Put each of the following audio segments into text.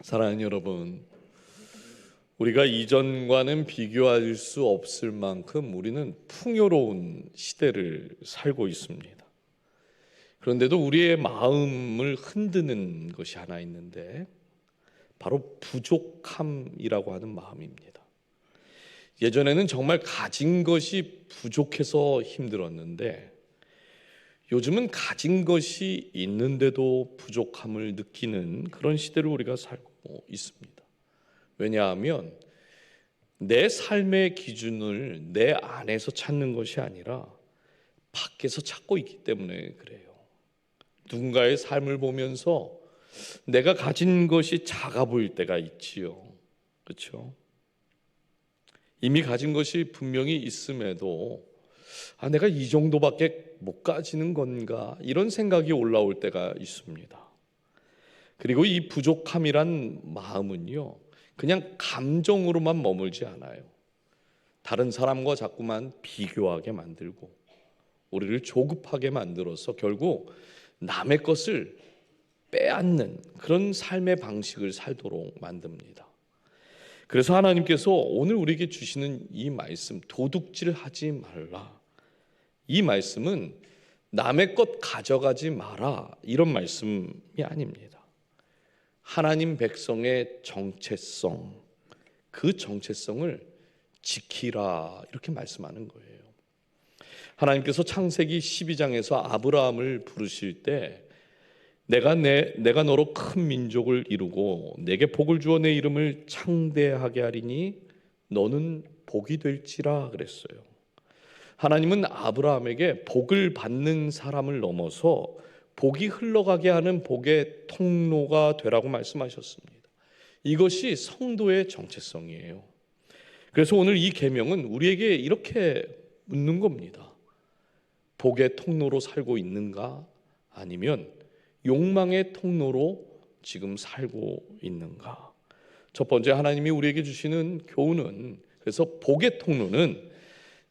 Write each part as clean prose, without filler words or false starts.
사랑하는 여러분, 우리가 이전과는 비교할 수 없을 만큼 우리는 풍요로운 시대를 살고 있습니다. 그런데도 우리의 마음을 흔드는 것이 하나 있는데 바로 부족함이라고 하는 마음입니다. 예전에는 정말 가진 것이 부족해서 힘들었는데 요즘은 가진 것이 있는데도 부족함을 느끼는 그런 시대를 우리가 살고 있습니다. 왜냐하면 내 삶의 기준을 내 안에서 찾는 것이 아니라 밖에서 찾고 있기 때문에 그래요. 누군가의 삶을 보면서 내가 가진 것이 작아 보일 때가 있지요. 그렇죠? 이미 가진 것이 분명히 있음에도 내가 이 정도밖에 못 가지는 건가 이런 생각이 올라올 때가 있습니다. 그리고 이 부족함이란 마음은요, 그냥 감정으로만 머물지 않아요. 다른 사람과 자꾸만 비교하게 만들고 우리를 조급하게 만들어서 결국 남의 것을 빼앗는 그런 삶의 방식을 살도록 만듭니다. 그래서 하나님께서 오늘 우리에게 주시는 이 말씀, 도둑질하지 말라, 이 말씀은 남의 것 가져가지 마라 이런 말씀이 아닙니다. 하나님 백성의 정체성, 그 정체성을 지키라 이렇게 말씀하는 거예요. 하나님께서 창세기 12장에서 아브라함을 부르실 때 내가 너로 큰 민족을 이루고 내게 복을 주어 내 이름을 창대하게 하리니 너는 복이 될지라 그랬어요. 하나님은 아브라함에게 복을 받는 사람을 넘어서 복이 흘러가게 하는 복의 통로가 되라고 말씀하셨습니다. 이것이 성도의 정체성이에요. 그래서 오늘 이 계명은 우리에게 이렇게 묻는 겁니다. 복의 통로로 살고 있는가? 아니면 욕망의 통로로 지금 살고 있는가? 첫 번째, 하나님이 우리에게 주시는 교훈은, 그래서 복의 통로는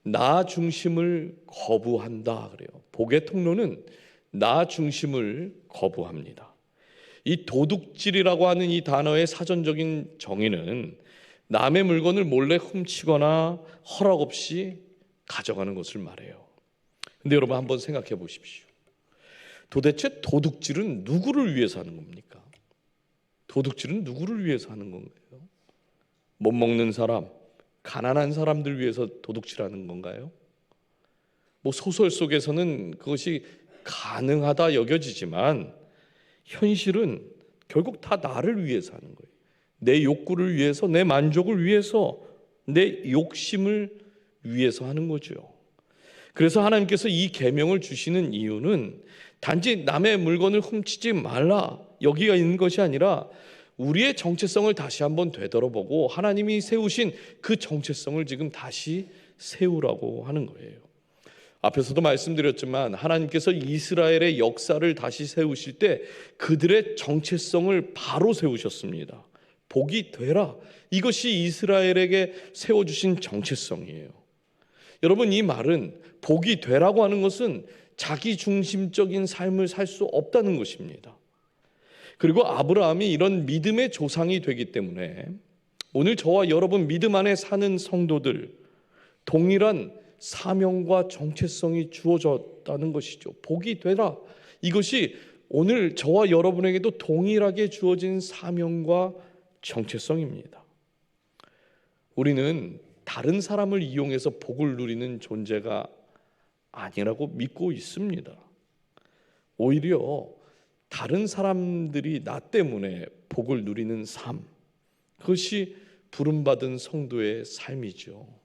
나 중심을 거부한다 그래요. 복의 통로는 나 중심을 거부합니다. 이 도둑질이라고 하는 이 단어의 사전적인 정의는 남의 물건을 몰래 훔치거나 허락 없이 가져가는 것을 말해요. 근데 여러분 한번 생각해 보십시오. 도대체 도둑질은 누구를 위해서 하는 겁니까? 도둑질은 누구를 위해서 하는 건가요? 못 먹는 사람, 가난한 사람들 위해서 도둑질하는 건가요? 소설 속에서는 그것이 가능하다 여겨지지만 현실은 결국 다 나를 위해서 하는 거예요. 내 욕구를 위해서, 내 만족을 위해서, 내 욕심을 위해서 하는 거죠. 그래서 하나님께서 이 계명을 주시는 이유는 단지 남의 물건을 훔치지 말라 여기가 있는 것이 아니라 우리의 정체성을 다시 한번 되돌아보고 하나님이 세우신 그 정체성을 지금 다시 세우라고 하는 거예요. 앞에서도 말씀드렸지만 하나님께서 이스라엘의 역사를 다시 세우실 때 그들의 정체성을 바로 세우셨습니다. 복이 되라, 이것이 이스라엘에게 세워주신 정체성이에요. 여러분, 이 말은 복이 되라고 하는 것은 자기 중심적인 삶을 살 수 없다는 것입니다. 그리고 아브라함이 이런 믿음의 조상이 되기 때문에 오늘 저와 여러분 믿음 안에 사는 성도들 동일한 사명과 정체성이 주어졌다는 것이죠. 복이 되라, 이것이 오늘 저와 여러분에게도 동일하게 주어진 사명과 정체성입니다. 우리는 다른 사람을 이용해서 복을 누리는 존재가 아니라고 믿고 있습니다. 오히려 다른 사람들이 나 때문에 복을 누리는 삶, 그것이 부름받은 성도의 삶이죠.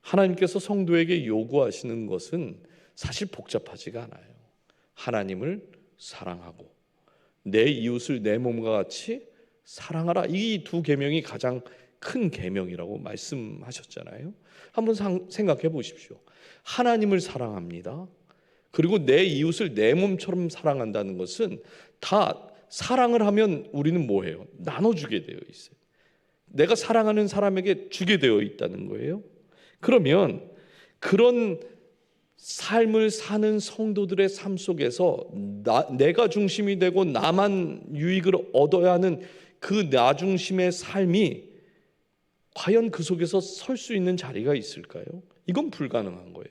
하나님께서 성도에게 요구하시는 것은 사실 복잡하지가 않아요. 하나님을 사랑하고 내 이웃을 내 몸과 같이 사랑하라, 이 두 계명이 가장 큰 계명이라고 말씀하셨잖아요. 한번 생각해 보십시오. 하나님을 사랑합니다. 그리고 내 이웃을 내 몸처럼 사랑한다는 것은 다 사랑을 하면 우리는 뭐해요? 나눠주게 되어 있어요. 내가 사랑하는 사람에게 주게 되어 있다는 거예요. 그러면 그런 삶을 사는 성도들의 삶 속에서 내가 중심이 되고 나만 유익을 얻어야 하는 그 나 중심의 삶이 과연 그 속에서 설 수 있는 자리가 있을까요? 이건 불가능한 거예요.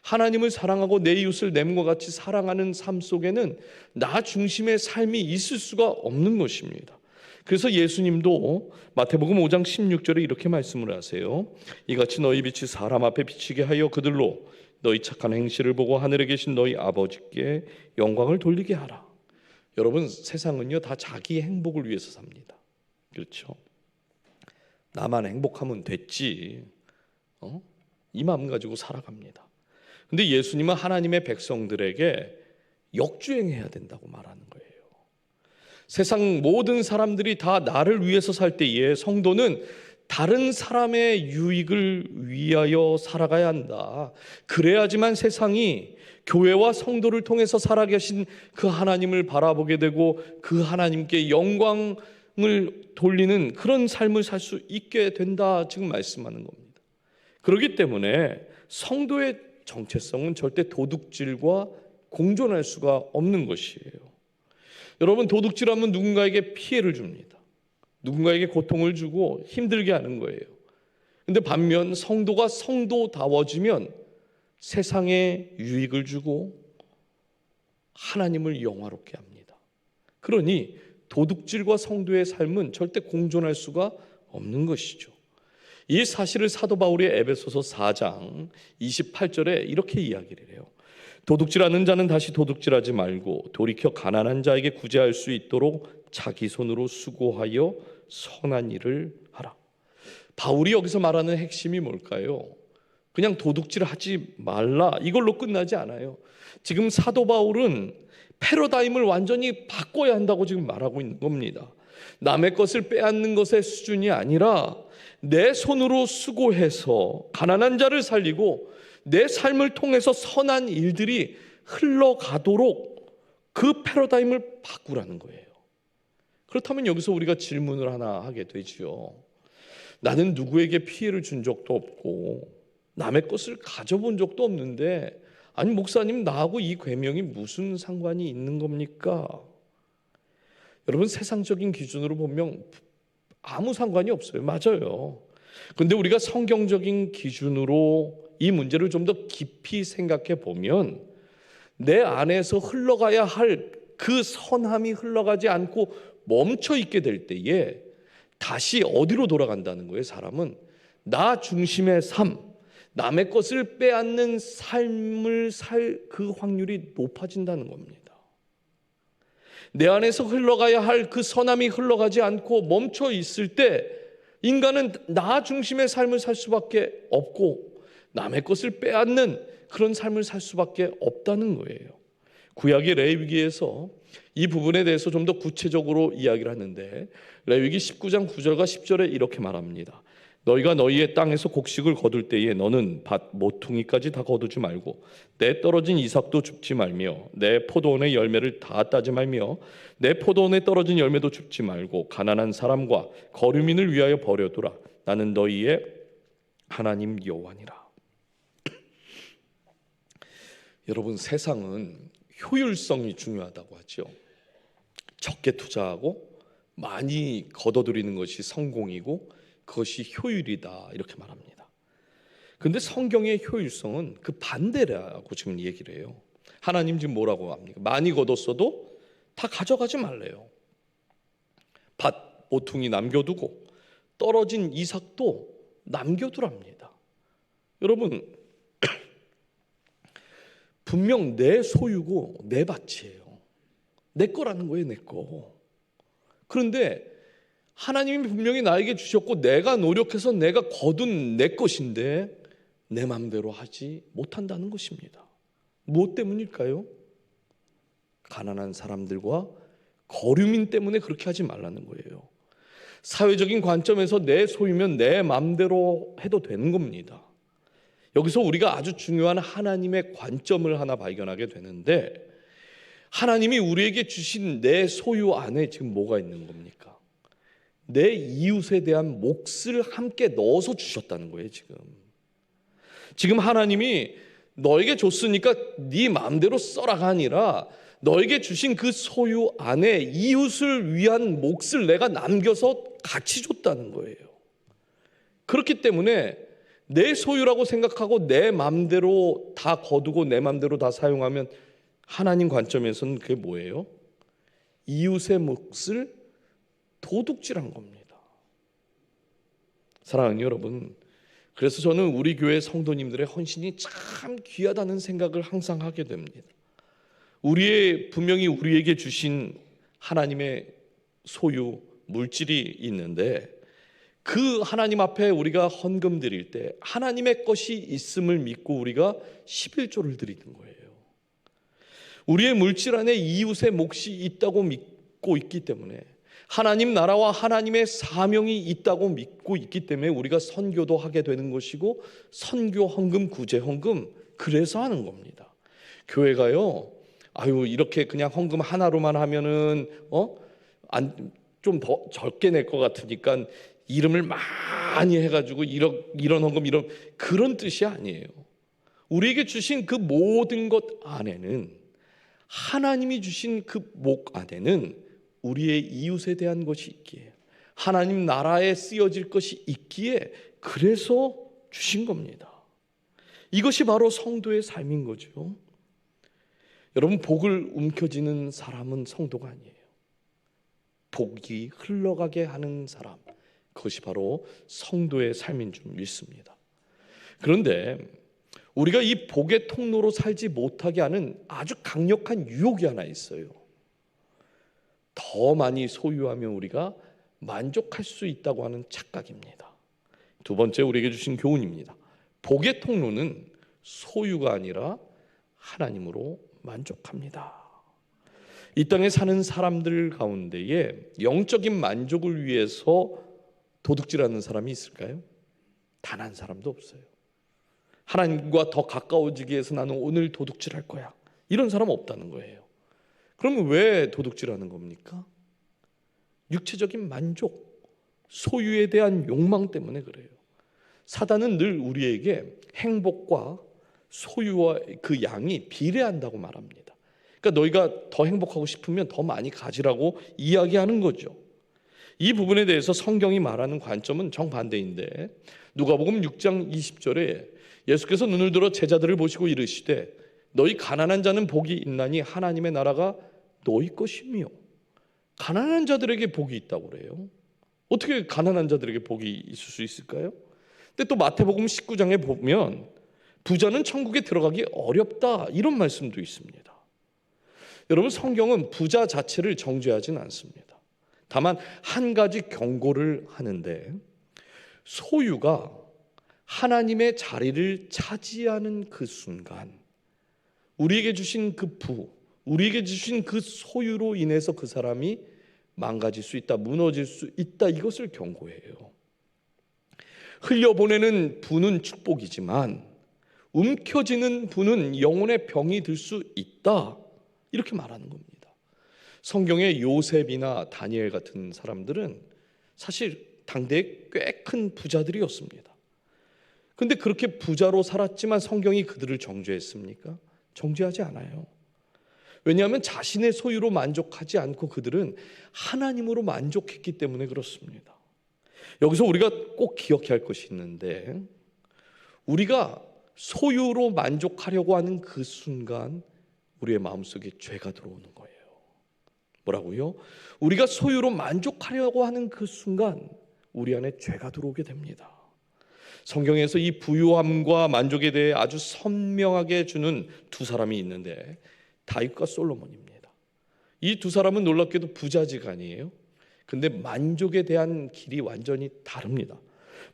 하나님을 사랑하고 내 이웃을 내 몸과 같이 사랑하는 삶 속에는 나 중심의 삶이 있을 수가 없는 것입니다. 그래서 예수님도 마태복음 5장 16절에 이렇게 말씀을 하세요. 이같이 너희 빛이 사람 앞에 비치게 하여 그들로 너희 착한 행실을 보고 하늘에 계신 너희 아버지께 영광을 돌리게 하라. 여러분, 세상은요 다 자기 행복을 위해서 삽니다. 그렇죠? 나만 행복하면 됐지, 이 마음 가지고 살아갑니다. 근데 예수님은 하나님의 백성들에게 역주행해야 된다고 말하는 거예요. 세상 모든 사람들이 다 나를 위해서 살 때에 성도는 다른 사람의 유익을 위하여 살아가야 한다. 그래야지만 세상이 교회와 성도를 통해서 살아계신 그 하나님을 바라보게 되고 그 하나님께 영광을 돌리는 그런 삶을 살 수 있게 된다, 지금 말씀하는 겁니다. 그렇기 때문에 성도의 정체성은 절대 도둑질과 공존할 수가 없는 것이에요. 여러분, 도둑질하면 누군가에게 피해를 줍니다. 누군가에게 고통을 주고 힘들게 하는 거예요. 근데 반면 성도가 성도다워지면 세상에 유익을 주고 하나님을 영화롭게 합니다. 그러니 도둑질과 성도의 삶은 절대 공존할 수가 없는 것이죠. 이 사실을 사도 바울이 에베소서 4장 28절에 이렇게 이야기를 해요. 도둑질하는 자는 다시 도둑질하지 말고 돌이켜 가난한 자에게 구제할 수 있도록 자기 손으로 수고하여 선한 일을 하라. 바울이 여기서 말하는 핵심이 뭘까요? 그냥 도둑질하지 말라, 이걸로 끝나지 않아요. 지금 사도 바울은 패러다임을 완전히 바꿔야 한다고 지금 말하고 있는 겁니다. 남의 것을 빼앗는 것의 수준이 아니라 내 손으로 수고해서 가난한 자를 살리고 내 삶을 통해서 선한 일들이 흘러가도록 그 패러다임을 바꾸라는 거예요. 그렇다면 여기서 우리가 질문을 하나 하게 되지요. 나는 누구에게 피해를 준 적도 없고 남의 것을 가져본 적도 없는데, 아니 목사님, 나하고 이 계명이 무슨 상관이 있는 겁니까? 여러분, 세상적인 기준으로 보면 아무 상관이 없어요. 맞아요. 그런데 우리가 성경적인 기준으로 이 문제를 좀 더 깊이 생각해 보면 내 안에서 흘러가야 할 그 선함이 흘러가지 않고 멈춰 있게 될 때에 다시 어디로 돌아간다는 거예요? 사람은 나 중심의 삶, 남의 것을 빼앗는 삶을 살 그 확률이 높아진다는 겁니다. 내 안에서 흘러가야 할 그 선함이 흘러가지 않고 멈춰 있을 때 인간은 나 중심의 삶을 살 수밖에 없고 남의 것을 빼앗는 그런 삶을 살 수밖에 없다는 거예요. 구약의 레위기에서 이 부분에 대해서 좀 더 구체적으로 이야기를 하는데, 레위기 19장 9절과 10절에 이렇게 말합니다. 너희가 너희의 땅에서 곡식을 거둘 때에 너는 밭 모퉁이까지 다 거두지 말고 내 떨어진 이삭도 줍지 말며 내 포도원의 열매를 다 따지 말며 내 포도원에 떨어진 열매도 줍지 말고 가난한 사람과 거류민을 위하여 버려두라. 나는 너희의 하나님 여호와니라. 여러분, 세상은 효율성이 중요하다고 하죠. 적게 투자하고 많이 거둬들이는 것이 성공이고 그것이 효율이다, 이렇게 말합니다. 그런데 성경의 효율성은 그 반대라고 지금 얘기를 해요. 하나님 지금 뭐라고 합니까? 많이 거뒀어도 다 가져가지 말래요. 밭 모퉁이 남겨두고 떨어진 이삭도 남겨두랍니다. 여러분, 분명 내 소유고 내 밭이에요. 내 거라는 거예요, 내 거. 그런데 하나님이 분명히 나에게 주셨고 내가 노력해서 내가 거둔 내 것인데 내 마음대로 하지 못한다는 것입니다. 무엇 때문일까요? 가난한 사람들과 거류민 때문에 그렇게 하지 말라는 거예요. 사회적인 관점에서 내 소유면 내 마음대로 해도 되는 겁니다. 여기서 우리가 아주 중요한 하나님의 관점을 하나 발견하게 되는데, 하나님이 우리에게 주신 내 소유 안에 지금 뭐가 있는 겁니까? 내 이웃에 대한 몫을 함께 넣어서 주셨다는 거예요. 지금 하나님이 너에게 줬으니까 네 마음대로 써라가 아니라 너에게 주신 그 소유 안에 이웃을 위한 몫을 내가 남겨서 같이 줬다는 거예요. 그렇기 때문에 내 소유라고 생각하고 내 맘대로 다 거두고 내 맘대로 다 사용하면 하나님 관점에서는 그게 뭐예요? 이웃의 몫을 도둑질한 겁니다. 사랑하는 여러분, 그래서 저는 우리 교회 성도님들의 헌신이 참 귀하다는 생각을 항상 하게 됩니다. 분명히 우리에게 주신 하나님의 소유, 물질이 있는데 그 하나님 앞에 우리가 헌금 드릴 때 하나님의 것이 있음을 믿고 우리가 11조를 드리는 거예요. 우리의 물질 안에 이웃의 몫이 있다고 믿고 있기 때문에, 하나님 나라와 하나님의 사명이 있다고 믿고 있기 때문에 우리가 선교도 하게 되는 것이고, 선교 헌금, 구제 헌금 그래서 하는 겁니다. 교회가요, 이렇게 그냥 헌금 하나로만 하면은 좀 더 적게 낼 것 같으니까 이름을 많이 해가지고 이런 헌금 이런 그런 뜻이 아니에요. 우리에게 주신 그 모든 것 안에는, 하나님이 주신 그 목 안에는 우리의 이웃에 대한 것이 있기에, 하나님 나라에 쓰여질 것이 있기에 그래서 주신 겁니다. 이것이 바로 성도의 삶인 거죠. 여러분, 복을 움켜쥐는 사람은 성도가 아니에요. 복이 흘러가게 하는 사람, 그것이 바로 성도의 삶인 줄 믿습니다. 그런데 우리가 이 복의 통로로 살지 못하게 하는 아주 강력한 유혹이 하나 있어요. 더 많이 소유하면 우리가 만족할 수 있다고 하는 착각입니다. 두 번째, 우리에게 주신 교훈입니다. 복의 통로는 소유가 아니라 하나님으로 만족합니다. 이 땅에 사는 사람들 가운데에 영적인 만족을 위해서 도둑질하는 사람이 있을까요? 단 한 사람도 없어요. 하나님과 더 가까워지기 위해서 나는 오늘 도둑질할 거야, 이런 사람 없다는 거예요. 그러면 왜 도둑질하는 겁니까? 육체적인 만족, 소유에 대한 욕망 때문에 그래요. 사단은 늘 우리에게 행복과 소유와 그 양이 비례한다고 말합니다. 그러니까 너희가 더 행복하고 싶으면 더 많이 가지라고 이야기하는 거죠. 이 부분에 대해서 성경이 말하는 관점은 정반대인데, 누가복음 6장 20절에 예수께서 눈을 들어 제자들을 보시고 이르시되 너희 가난한 자는 복이 있나니 하나님의 나라가 너희 것이며. 가난한 자들에게 복이 있다고 그래요. 어떻게 가난한 자들에게 복이 있을 수 있을까요? 근데 또 마태복음 19장에 보면 부자는 천국에 들어가기 어렵다, 이런 말씀도 있습니다. 여러분, 성경은 부자 자체를 정죄하진 않습니다. 다만 한 가지 경고를 하는데, 소유가 하나님의 자리를 차지하는 그 순간 우리에게 주신 그 우리에게 주신 그 소유로 인해서 그 사람이 망가질 수 있다, 무너질 수 있다, 이것을 경고해요. 흘려보내는 부는 축복이지만 움켜쥐는 부는 영혼의 병이 될 수 있다, 이렇게 말하는 겁니다. 성경의 요셉이나 다니엘 같은 사람들은 사실 당대에 꽤 큰 부자들이었습니다. 근데 그렇게 부자로 살았지만 성경이 그들을 정죄했습니까? 정죄하지 않아요. 왜냐하면 자신의 소유로 만족하지 않고 그들은 하나님으로 만족했기 때문에 그렇습니다. 여기서 우리가 꼭 기억해야 할 것이 있는데, 우리가 소유로 만족하려고 하는 그 순간 우리의 마음속에 죄가 들어오는 거예요. 뭐라고요? 우리가 소유로 만족하려고 하는 그 순간 우리 안에 죄가 들어오게 됩니다. 성경에서 이 부유함과 만족에 대해 아주 선명하게 주는 두 사람이 있는데, 다윗과 솔로몬입니다. 이 두 사람은 놀랍게도 부자지간이에요. 근데 만족에 대한 길이 완전히 다릅니다.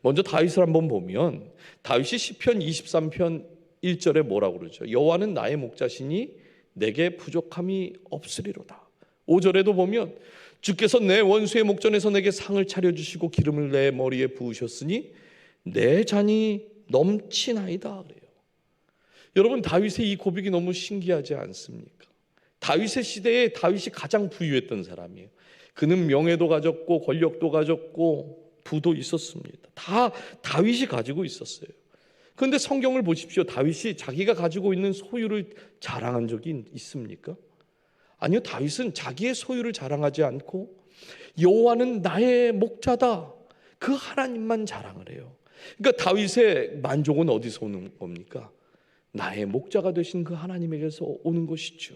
먼저 다윗을 한번 보면, 다윗이 시편 23편 1절에 뭐라고 그러죠? 여호와는 나의 목자시니 내게 부족함이 없으리로다. 5절에도 보면 주께서 내 원수의 목전에서 내게 상을 차려주시고 기름을 내 머리에 부으셨으니 내 잔이 넘치나이다 그래요. 여러분, 다윗의 이 고백이 너무 신기하지 않습니까? 다윗의 시대에 다윗이 가장 부유했던 사람이에요. 그는 명예도 가졌고 권력도 가졌고 부도 있었습니다. 다 다윗이 가지고 있었어요. 그런데 성경을 보십시오. 다윗이 자기가 가지고 있는 소유를 자랑한 적이 있습니까? 아니요, 다윗은 자기의 소유를 자랑하지 않고 여호와는 나의 목자다, 그 하나님만 자랑을 해요. 그러니까 다윗의 만족은 어디서 오는 겁니까? 나의 목자가 되신 그 하나님에게서 오는 것이죠.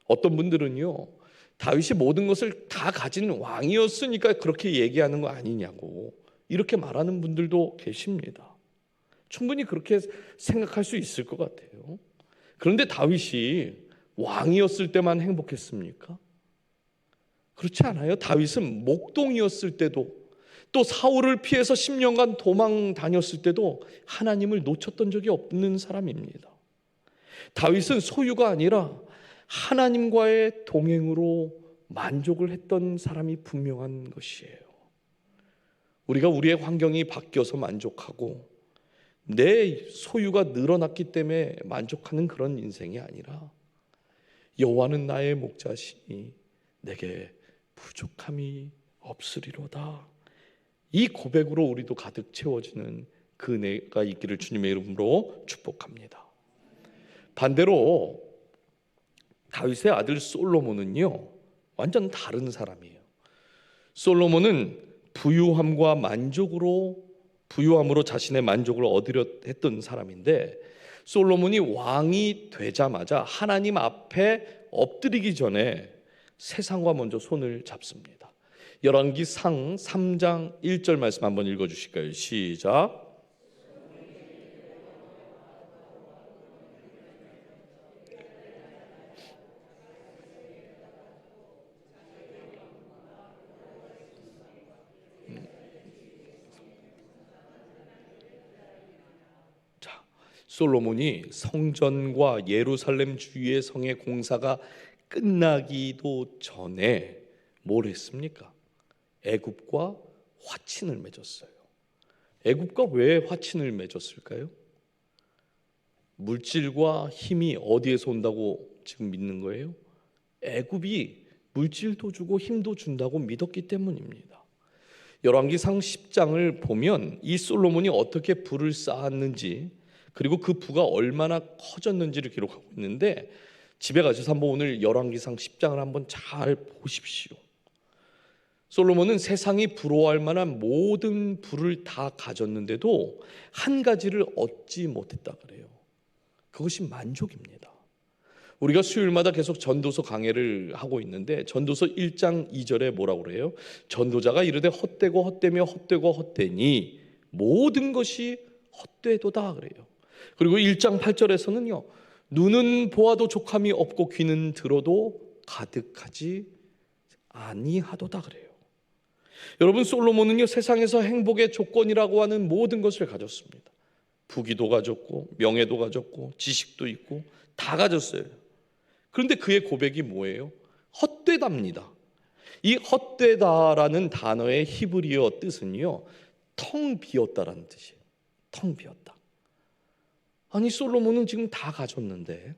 어떤 분들은요, 다윗이 모든 것을 다 가진 왕이었으니까 그렇게 얘기하는 거 아니냐고 이렇게 말하는 분들도 계십니다. 충분히 그렇게 생각할 수 있을 것 같아요. 그런데 다윗이 왕이었을 때만 행복했습니까? 그렇지 않아요. 다윗은 목동이었을 때도, 또 사울을 피해서 10년간 도망 다녔을 때도 하나님을 놓쳤던 적이 없는 사람입니다. 다윗은 소유가 아니라 하나님과의 동행으로 만족을 했던 사람이 분명한 것이에요. 우리가 우리의 환경이 바뀌어서 만족하고 내 소유가 늘어났기 때문에 만족하는 그런 인생이 아니라, 여호와는 나의 목자시니 내게 부족함이 없으리로다, 이 고백으로 우리도 가득 채워지는 그 은혜가 있기를 주님의 이름으로 축복합니다. 반대로 다윗의 아들 솔로몬은요, 완전 다른 사람이에요. 솔로몬은 부유함으로 자신의 만족을 얻으려 했던 사람인데, 솔로몬이 왕이 되자마자 하나님 앞에 엎드리기 전에 세상과 먼저 손을 잡습니다. 열왕기상 3장 1절 말씀 한번 읽어주실까요? 시작. 솔로몬이 성전과 예루살렘 주위의 성의 공사가 끝나기도 전에 뭘 했습니까? 애굽과 화친을 맺었어요. 애굽과 왜 화친을 맺었을까요? 물질과 힘이 어디에서 온다고 지금 믿는 거예요? 애굽이 물질도 주고 힘도 준다고 믿었기 때문입니다. 열왕기상 10장을 보면 이 솔로몬이 어떻게 부를 쌓았는지, 그리고 그 부가 얼마나 커졌는지를 기록하고 있는데, 집에 가셔서 한번 오늘 열왕기상 10장을 한번 잘 보십시오. 솔로몬은 세상이 부러워할 만한 모든 부를 다 가졌는데도 한 가지를 얻지 못했다 그래요. 그것이 만족입니다. 우리가 수요일마다 계속 전도서 강해를 하고 있는데, 전도서 1장 2절에 뭐라고 그래요? 전도자가 이르되 헛되고 헛되며 헛되고 헛되니 모든 것이 헛되도다 그래요. 그리고 1장 8절에서는요, 눈은 보아도 족함이 없고 귀는 들어도 가득하지 아니하도다 그래요. 여러분, 솔로몬은요, 세상에서 행복의 조건이라고 하는 모든 것을 가졌습니다. 부귀도 가졌고 명예도 가졌고 지식도 있고 다 가졌어요. 그런데 그의 고백이 뭐예요? 헛되답니다. 이 헛되다라는 단어의 히브리어 뜻은요, 텅 비었다라는 뜻이에요. 텅 비었다. 아니, 솔로몬은 지금 다 가졌는데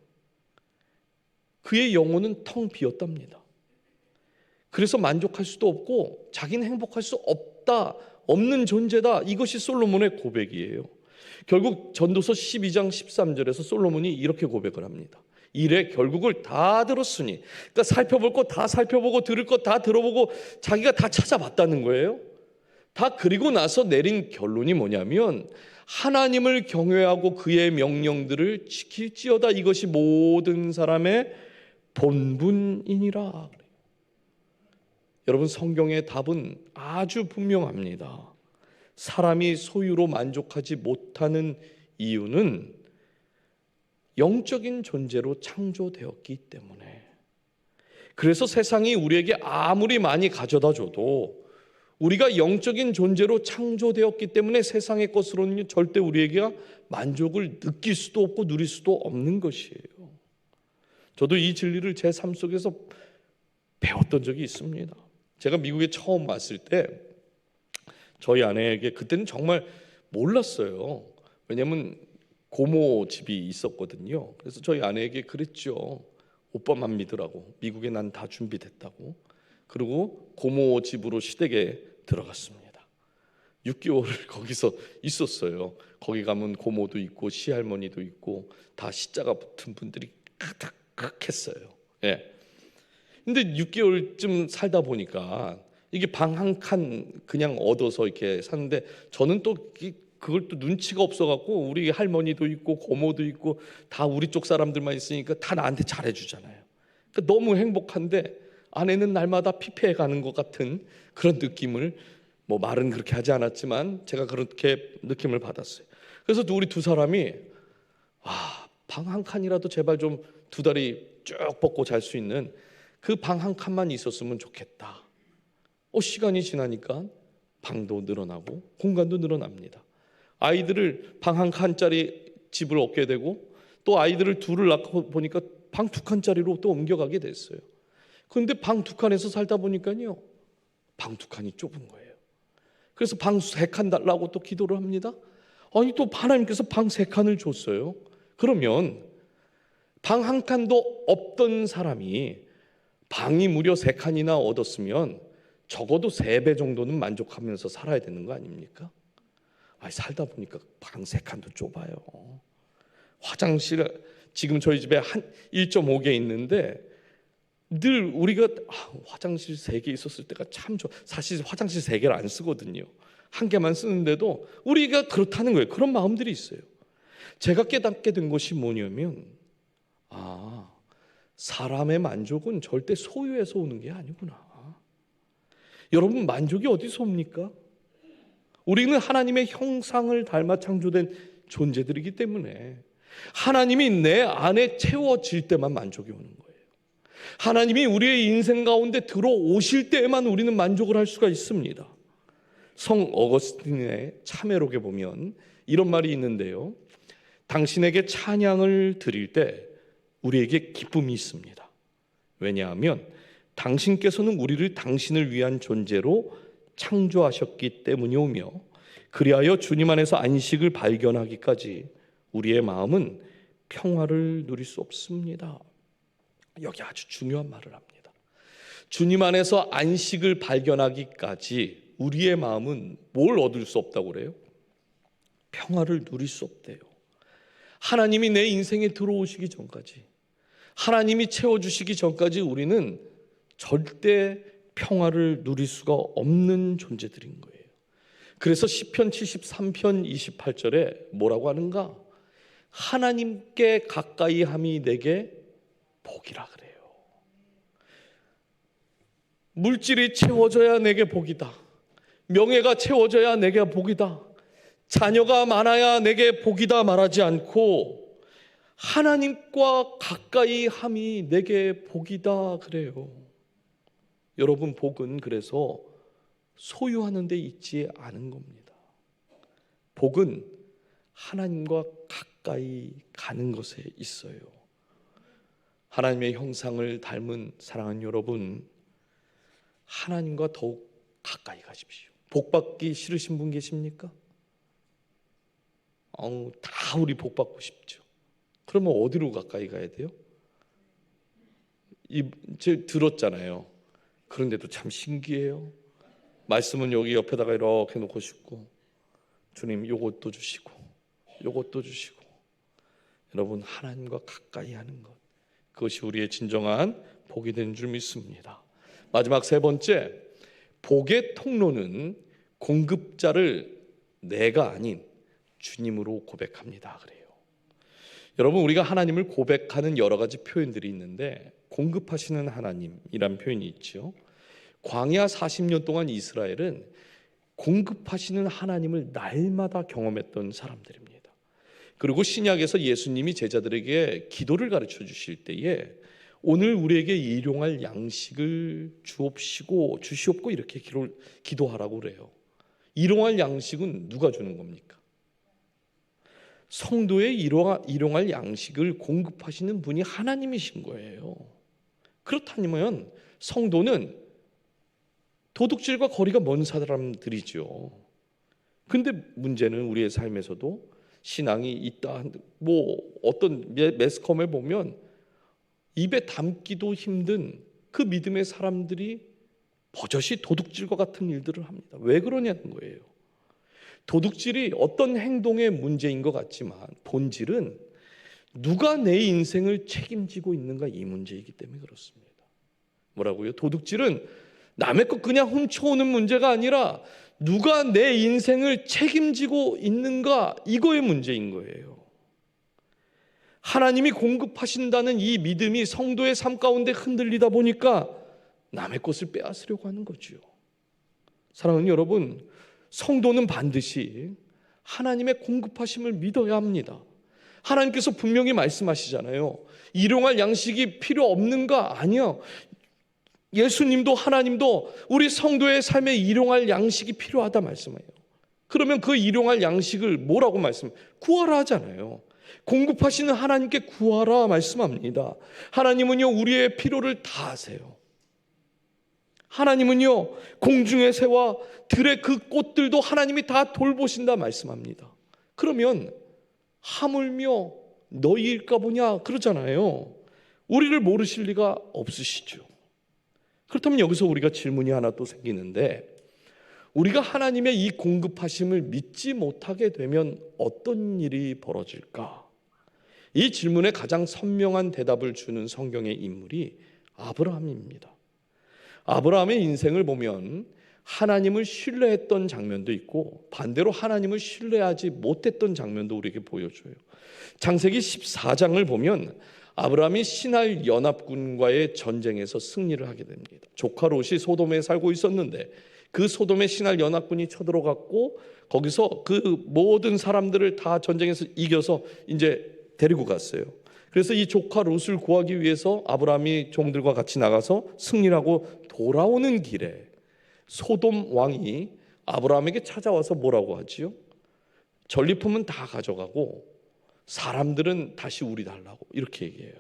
그의 영혼은 텅 비었답니다. 그래서 만족할 수도 없고 자기는 행복할 수 없는 존재다. 이것이 솔로몬의 고백이에요. 결국 전도서 12장 13절에서 솔로몬이 이렇게 고백을 합니다. 이래 결국을 다 들었으니, 그러니까 살펴볼 것 다 살펴보고 들을 것 다 들어보고 자기가 다 찾아봤다는 거예요. 다 그리고 나서 내린 결론이 뭐냐면, 하나님을 경외하고 그의 명령들을 지킬지어다. 이것이 모든 사람의 본분이니라. 여러분, 성경의 답은 아주 분명합니다. 사람이 소유로 만족하지 못하는 이유는 영적인 존재로 창조되었기 때문에. 그래서 세상이 우리에게 아무리 많이 가져다 줘도 우리가 영적인 존재로 창조되었기 때문에 세상의 것으로는 절대 우리에게 만족을 느낄 수도 없고 누릴 수도 없는 것이에요. 저도 이 진리를 제 삶 속에서 배웠던 적이 있습니다. 제가 미국에 처음 왔을 때 저희 아내에게, 그때는 정말 몰랐어요. 왜냐하면 고모 집이 있었거든요. 그래서 저희 아내에게 그랬죠. 오빠만 믿으라고. 미국에 난 다 준비됐다고. 그리고 고모 집으로 시댁에 들어갔습니다. 6개월을 거기서 있었어요. 거기 가면 고모도 있고 시할머니도 있고 다 시자가 붙은 분들이 가득했어요. 예. 근데 6개월쯤 살다 보니까 이게 방 한 칸 그냥 얻어서 이렇게 샀는데, 저는 또 그걸 또 눈치가 없어갖고, 우리 할머니도 있고 고모도 있고 다 우리 쪽 사람들만 있으니까 다 나한테 잘해주잖아요. 그러니까 너무 행복한데 아내는 날마다 피폐해 가는 것 같은 그런 느낌을, 뭐 말은 그렇게 하지 않았지만 제가 그렇게 느낌을 받았어요. 그래서 우리 두 사람이 방 한 칸이라도 제발 좀 두 다리 쭉 뻗고 잘 수 있는 그 방 한 칸만 있었으면 좋겠다. 시간이 지나니까 방도 늘어나고 공간도 늘어납니다. 아이들을 방 한 칸짜리 집을 얻게 되고, 또 아이들을 둘을 낳고 보니까 방 두 칸짜리로 또 옮겨가게 됐어요. 그런데 방 두 칸에서 살다 보니까요, 방 두 칸이 좁은 거예요. 그래서 방 세 칸 달라고 또 기도를 합니다. 아니, 또 하나님께서 방 세 칸을 줬어요. 그러면 방 한 칸도 없던 사람이 방이 무려 세 칸이나 얻었으면 적어도 3배 정도는 만족하면서 살아야 되는 거 아닙니까? 살다 보니까 방 3칸도 좁아요. 화장실, 지금 저희 집에 한 1.5개 있는데 늘 우리가 화장실 3개 있었을 때가 참 좋아. 사실 화장실 3개를 안 쓰거든요. 한 개만 쓰는데도 우리가 그렇다는 거예요. 그런 마음들이 있어요. 제가 깨닫게 된 것이 뭐냐면, 사람의 만족은 절대 소유에서 오는 게 아니구나. 여러분, 만족이 어디서 옵니까? 우리는 하나님의 형상을 닮아 창조된 존재들이기 때문에 하나님이 내 안에 채워질 때만 만족이 오는 거예요. 하나님이 우리의 인생 가운데 들어오실 때에만 우리는 만족을 할 수가 있습니다. 성 어거스틴의 참회록에 보면 이런 말이 있는데요, 당신에게 찬양을 드릴 때 우리에게 기쁨이 있습니다. 왜냐하면 당신께서는 우리를 당신을 위한 존재로 창조하셨기 때문이오며, 그리하여 주님 안에서 안식을 발견하기까지 우리의 마음은 평화를 누릴 수 없습니다. 여기 아주 중요한 말을 합니다. 주님 안에서 안식을 발견하기까지 우리의 마음은 뭘 얻을 수 없다고 그래요? 평화를 누릴 수 없대요. 하나님이 내 인생에 들어오시기 전까지, 하나님이 채워주시기 전까지 우리는 절대 평화를 누릴 수가 없는 존재들인 거예요. 그래서 시편 73편 28절에 뭐라고 하는가? 하나님께 가까이 함이 내게 복이라 그래요. 물질이 채워져야 내게 복이다. 명예가 채워져야 내게 복이다. 자녀가 많아야 내게 복이다 말하지 않고, 하나님과 가까이 함이 내게 복이다 그래요. 여러분, 복은 그래서 소유하는 데 있지 않은 겁니다. 복은 하나님과 가까이 가는 것에 있어요. 하나님의 형상을 닮은 사랑하는 여러분, 하나님과 더욱 가까이 가십시오. 복 받기 싫으신 분 계십니까? 다 우리 복 받고 싶죠. 그러면 어디로 가까이 가야 돼요? 제가 들었잖아요. 그런데도 참 신기해요. 말씀은 여기 옆에다가 이렇게 놓고 싶고, 주님 요것도 주시고 요것도 주시고. 여러분, 하나님과 가까이 하는 것, 그것이 우리의 진정한 복이 되는 줄 믿습니다. 마지막 세 번째, 복의 통로는 공급자를 내가 아닌 주님으로 고백합니다 그래요. 여러분, 우리가 하나님을 고백하는 여러 가지 표현들이 있는데, 공급하시는 하나님이란 표현이 있죠. 광야 40년 동안 이스라엘은 공급하시는 하나님을 날마다 경험했던 사람들입니다. 그리고 신약에서 예수님이 제자들에게 기도를 가르쳐 주실 때에 오늘 우리에게 일용할 양식을 주시옵고 이렇게 기도하라고 그래요. 일용할 양식은 누가 주는 겁니까? 성도의 일용할 양식을 공급하시는 분이 하나님이신 거예요. 그렇다면 성도는 도둑질과 거리가 먼 사람들이죠. 근데 문제는 우리의 삶에서도 신앙이 있다, 어떤 매스컴에 보면 입에 담기도 힘든 그 믿음의 사람들이 버젓이 도둑질과 같은 일들을 합니다. 왜 그러냐는 거예요. 도둑질이 어떤 행동의 문제인 것 같지만 본질은 누가 내 인생을 책임지고 있는가, 이 문제이기 때문에 그렇습니다. 뭐라고요? 도둑질은 남의 것 그냥 훔쳐오는 문제가 아니라 누가 내 인생을 책임지고 있는가, 이거의 문제인 거예요. 하나님이 공급하신다는 이 믿음이 성도의 삶 가운데 흔들리다 보니까 남의 것을 빼앗으려고 하는 거죠. 사랑하는 여러분, 성도는 반드시 하나님의 공급하심을 믿어야 합니다. 하나님께서 분명히 말씀하시잖아요. 일용할 양식이 필요 없는가? 아니요. 예수님도 하나님도 우리 성도의 삶에 일용할 양식이 필요하다 말씀해요. 그러면 그 일용할 양식을 뭐라고 구하라 하잖아요. 공급하시는 하나님께 구하라 말씀합니다. 하나님은요, 우리의 필요를 다 아세요. 하나님은요, 공중의 새와 들의 그 꽃들도 하나님이 다 돌보신다 말씀합니다. 그러면 하물며 너희일까 보냐 그러잖아요. 우리를 모르실 리가 없으시죠. 그렇다면 여기서 우리가 질문이 하나 또 생기는데, 우리가 하나님의 이 공급하심을 믿지 못하게 되면 어떤 일이 벌어질까? 이 질문에 가장 선명한 대답을 주는 성경의 인물이 아브라함입니다. 아브라함의 인생을 보면 하나님을 신뢰했던 장면도 있고 반대로 하나님을 신뢰하지 못했던 장면도 우리에게 보여줘요. 창세기 14장을 보면 아브라함이 신할 연합군과의 전쟁에서 승리를 하게 됩니다. 조카 롯이 소돔에 살고 있었는데 그 소돔의 신할 연합군이 쳐들어갔고 거기서 그 모든 사람들을 다 전쟁에서 이겨서 이제 데리고 갔어요. 그래서 이 조카 롯을 구하기 위해서 아브라함이 종들과 같이 나가서 승리를 하고 돌아오는 길에 소돔 왕이 아브라함에게 찾아와서 뭐라고 하지요? 전리품은 다 가져가고 사람들은 다시 우리 달라고 이렇게 얘기해요.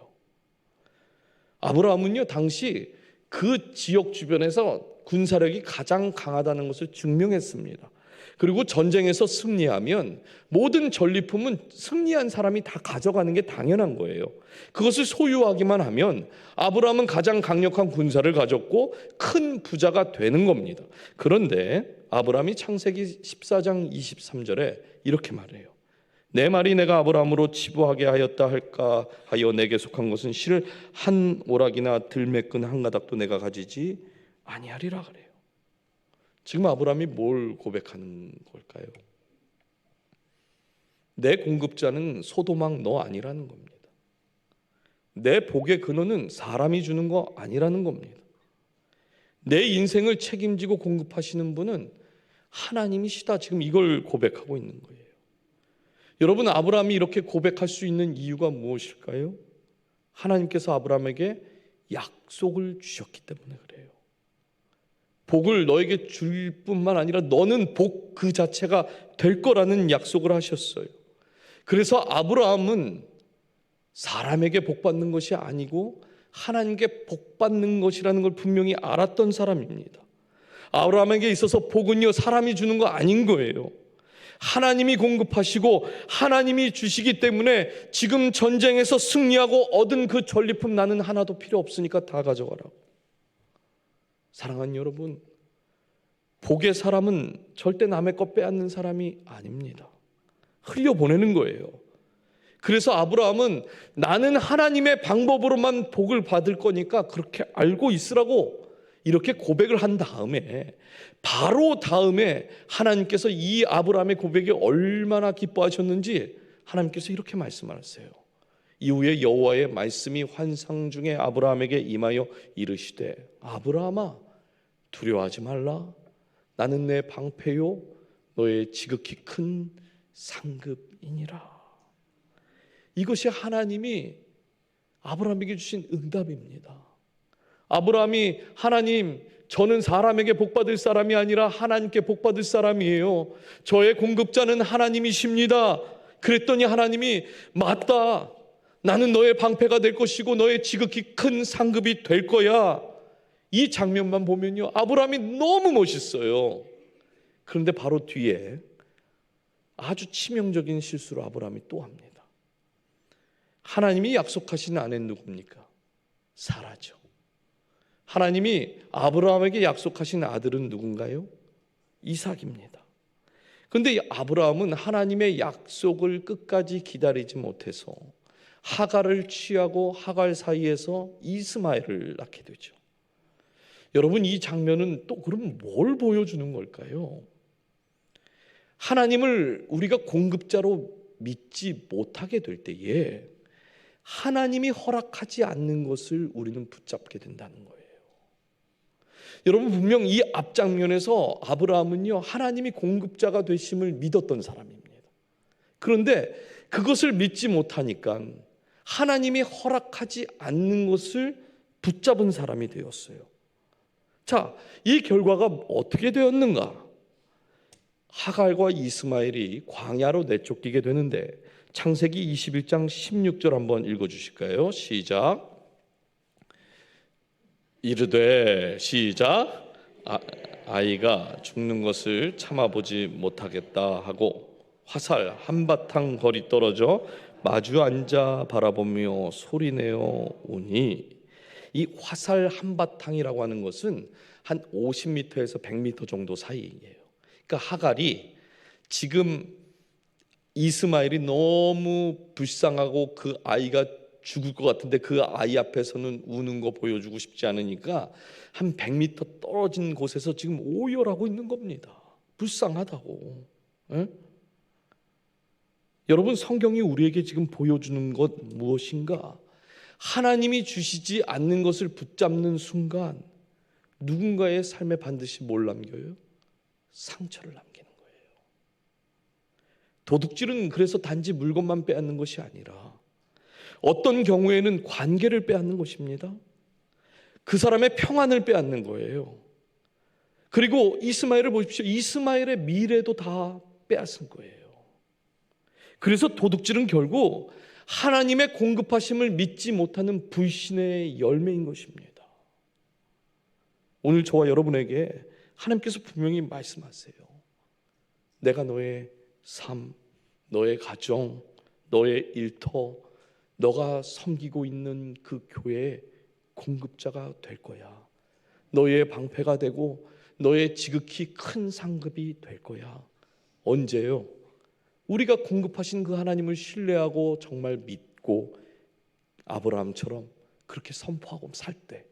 아브라함은요, 당시 그 지역 주변에서 군사력이 가장 강하다는 것을 증명했습니다. 그리고 전쟁에서 승리하면 모든 전리품은 승리한 사람이 다 가져가는 게 당연한 거예요. 그것을 소유하기만 하면 아브라함은 가장 강력한 군사를 가졌고 큰 부자가 되는 겁니다. 그런데 아브라함이 창세기 14장 23절에 이렇게 말해요. 내 말이 내가 아브라함으로 치부하게 하였다 할까 하여 내게 속한 것은 실을 한 오락이나 들매끈 한 가닥도 내가 가지지 아니하리라 그래요. 지금 아브라함이 뭘 고백하는 걸까요? 내 공급자는 소돔왕 너 아니라는 겁니다. 내 복의 근원은 사람이 주는 거 아니라는 겁니다. 내 인생을 책임지고 공급하시는 분은 하나님이시다. 지금 이걸 고백하고 있는 거예요. 여러분, 아브라함이 이렇게 고백할 수 있는 이유가 무엇일까요? 하나님께서 아브라함에게 약속을 주셨기 때문에 그래요. 복을 너에게 줄 뿐만 아니라 너는 복 그 자체가 될 거라는 약속을 하셨어요. 그래서 아브라함은 사람에게 복 받는 것이 아니고 하나님께 복 받는 것이라는 걸 분명히 알았던 사람입니다. 아브라함에게 있어서 복은요, 사람이 주는 거 아닌 거예요. 하나님이 공급하시고 하나님이 주시기 때문에 지금 전쟁에서 승리하고 얻은 그 전리품 나는 하나도 필요 없으니까 다 가져가라고. 사랑하는 여러분, 복의 사람은 절대 남의 것 빼앗는 사람이 아닙니다. 흘려보내는 거예요. 그래서 아브라함은 나는 하나님의 방법으로만 복을 받을 거니까 그렇게 알고 있으라고 이렇게 고백을 한 다음에 바로 다음에 하나님께서 이 아브라함의 고백이 얼마나 기뻐하셨는지 하나님께서 이렇게 말씀하셨어요. 이후에 여호와의 말씀이 환상 중에 아브라함에게 임하여 이르시되 아브라함아 두려워하지 말라. 나는 내 방패요 너의 지극히 큰 상급이니라. 이것이 하나님이 아브라함에게 주신 응답입니다. 아브라함이 하나님, 저는 사람에게 복받을 사람이 아니라 하나님께 복받을 사람이에요. 저의 공급자는 하나님이십니다. 그랬더니 하나님이 맞다. 나는 너의 방패가 될 것이고 너의 지극히 큰 상급이 될 거야. 이 장면만 보면요, 아브라함이 너무 멋있어요. 그런데 바로 뒤에 아주 치명적인 실수를 아브라함이 또 합니다. 하나님이 약속하신 아내는 누굽니까? 사라죠. 하나님이 아브라함에게 약속하신 아들은 누군가요? 이삭입니다. 그런데 아브라함은 하나님의 약속을 끝까지 기다리지 못해서 하갈을 취하고 하갈 사이에서 이스마엘을 낳게 되죠. 여러분, 이 장면은 또 그럼 뭘 보여주는 걸까요? 하나님을 우리가 공급자로 믿지 못하게 될 때에 하나님이 허락하지 않는 것을 우리는 붙잡게 된다는 거예요. 여러분, 분명 이 앞장면에서 아브라함은요, 하나님이 공급자가 되심을 믿었던 사람입니다. 그런데 그것을 믿지 못하니까 하나님이 허락하지 않는 것을 붙잡은 사람이 되었어요. 자, 이 결과가 어떻게 되었는가? 하갈과 이스마엘이 광야로 내쫓기게 되는데, 창세기 21장 16절 한번 읽어주실까요? 시작. 이르되, 시작. 아이가 죽는 것을 참아보지 못하겠다 하고 화살 한바탕 거리 떨어져 마주 앉아 바라보며 소리내어 오니, 이 화살 한바탕이라고 하는 것은 한 50m에서 100m 정도 사이예요. 그러니까 하갈이 지금 이스마엘이 너무 불쌍하고 그 아이가 죽을 것 같은데 그 아이 앞에서는 우는 거 보여주고 싶지 않으니까 한 100m 떨어진 곳에서 지금 오열하고 있는 겁니다. 불쌍하다고. 에? 여러분, 성경이 우리에게 지금 보여주는 것 무엇인가? 하나님이 주시지 않는 것을 붙잡는 순간 누군가의 삶에 반드시 뭘 남겨요? 상처를 남기는 거예요. 도둑질은 그래서 단지 물건만 빼앗는 것이 아니라 어떤 경우에는 관계를 빼앗는 것입니다. 그 사람의 평안을 빼앗는 거예요. 그리고 이스마엘을 보십시오. 이스마엘의 미래도 다 빼앗은 거예요. 그래서 도둑질은 결국 하나님의 공급하심을 믿지 못하는 불신의 열매인 것입니다. 오늘 저와 여러분에게 하나님께서 분명히 말씀하세요. 내가 너의 삶, 너의 가정, 너의 일터, 너가 섬기고 있는 그 교회의 공급자가 될 거야. 너의 방패가 되고 너의 지극히 큰 상급이 될 거야. 언제요? 우리가 공급하신 그 하나님을 신뢰하고 정말 믿고 아브라함처럼 그렇게 선포하고 살 때,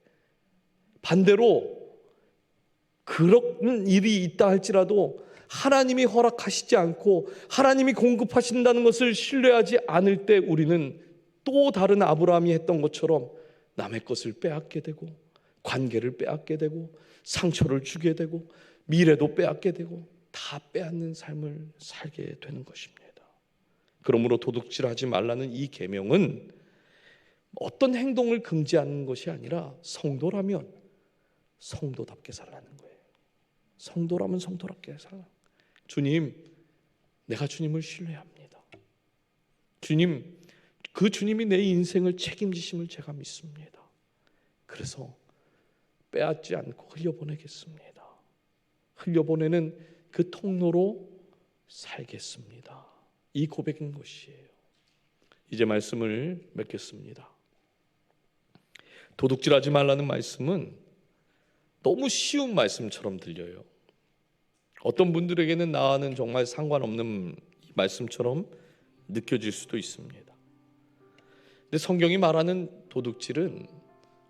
반대로 그런 일이 있다 할지라도 하나님이 허락하시지 않고 하나님이 공급하신다는 것을 신뢰하지 않을 때 우리는 또 다른 아브라함이 했던 것처럼 남의 것을 빼앗게 되고 관계를 빼앗게 되고 상처를 주게 되고 미래도 빼앗게 되고 다 빼앗는 삶을 살게 되는 것입니다. 그러므로 도둑질하지 말라는 이 계명은 어떤 행동을 금지하는 것이 아니라 성도라면 성도답게 살라는 거예요. 성도라면 성도답게 살라. 주님, 내가 주님을 신뢰합니다. 주님, 그 주님이 내 인생을 책임지심을 제가 믿습니다. 그래서 빼앗지 않고 흘려보내겠습니다. 흘려보내는 그 통로로 살겠습니다. 이 고백인 것이에요. 이제 말씀을 맺겠습니다. 도둑질하지 말라는 말씀은 너무 쉬운 말씀처럼 들려요. 어떤 분들에게는 나와는 정말 상관없는 말씀처럼 느껴질 수도 있습니다. 근데 성경이 말하는 도둑질은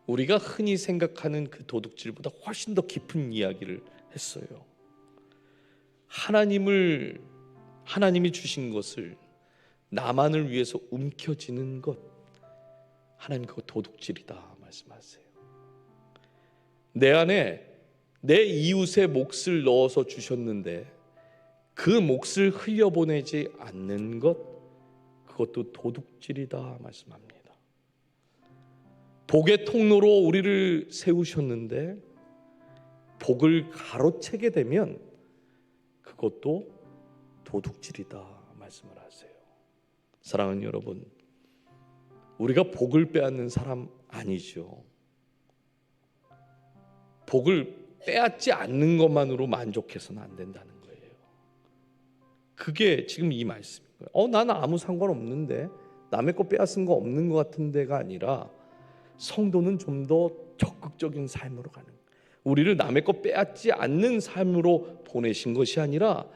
우리가 흔히 생각하는 그 도둑질보다 훨씬 더 깊은 이야기를 했어요. 하나님이 주신 것을 나만을 위해서 움켜쥐는 것, 하나님 그거 도둑질이다 말씀하세요. 내 안에 내 이웃의 몫을 넣어서 주셨는데 그 몫을 흘려보내지 않는 것, 그것도 도둑질이다 말씀합니다. 복의 통로로 우리를 세우셨는데 복을 가로채게 되면 그것도 도둑질이다 말씀을 하세요. 사랑하는 여러분, 우리가 복을 빼앗는 사람 아니죠. 복을 빼앗지 않는 것만으로 만족해서는 안 된다는 거예요. 그게 지금 이 말씀인 거예요. 나는 아무 상관없는데, 남의 거 빼앗은 거 없는 것 같은데가 아니라 성도는 좀 더 적극적인 삶으로 가는 거예요. 우리를 남의 거 빼앗지 않는 삶으로 보내신 것이 아니라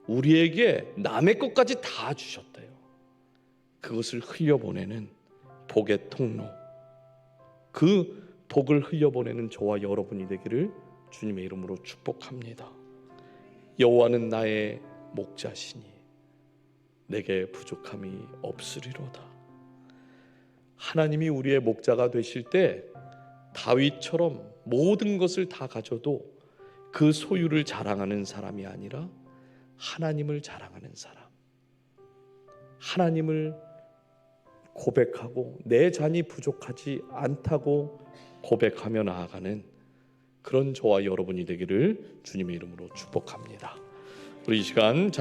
우리에게 남의 것까지 다 주셨대요. 그것을 흘려보내는 복의 통로, 그 복을 흘려보내는 저와 여러분이 되기를 주님의 이름으로 축복합니다. 여호와는 나의 목자시니 내게 부족함이 없으리로다. 하나님이 우리의 목자가 되실 때 다윗처럼 모든 것을 다 가져도 그 소유를 자랑하는 사람이 아니라 하나님을 자랑하는 사람, 하나님을 고백하고 내 잔이 부족하지 않다고 고백하며 나아가는 그런 저와 여러분이 되기를 주님의 이름으로 축복합니다. 우리 이 시간